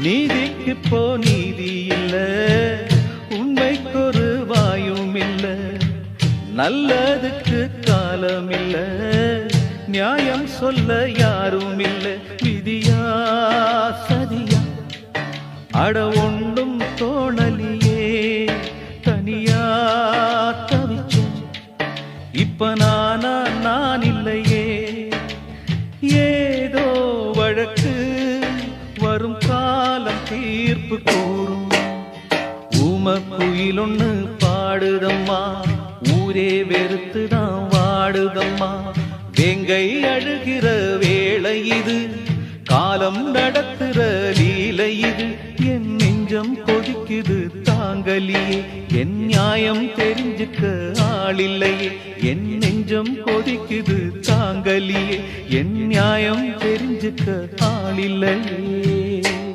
நீதிக்கு போ நீதி இல்ல, உண்மைக்கொரு வாயும் இல்ல, நல்லதுக்கு காலம் இல்ல, நியாயம் சொல்ல யாரும் இல்ல. விதியா சதியா அட ஒன்றும் தோணலியே, தனியா தவிச்ச இப்ப நான் இல்லையே. ஏதோ வழக்கு வரும் காலம் தீர்ப்பு கூறும். ஊமக்குயில் ஒண்ணு பாடுதம்மா, ஊரே வெறுத்துதான் வாடுதம்மா. வேங்கை அழுகிற வேளை இது, காலம் நடத்துற லீலை இது. என் நெஞ்சம் கொதிக்குது தாங்கலியே, என் நியாயம் தெரிஞ்சுக்க ஆளில்லையே. என் நெஞ்சம் கொதிக்குது தாங்கலியே, என் நியாயம் தெரிஞ்சுக்க ஆளில்லையே.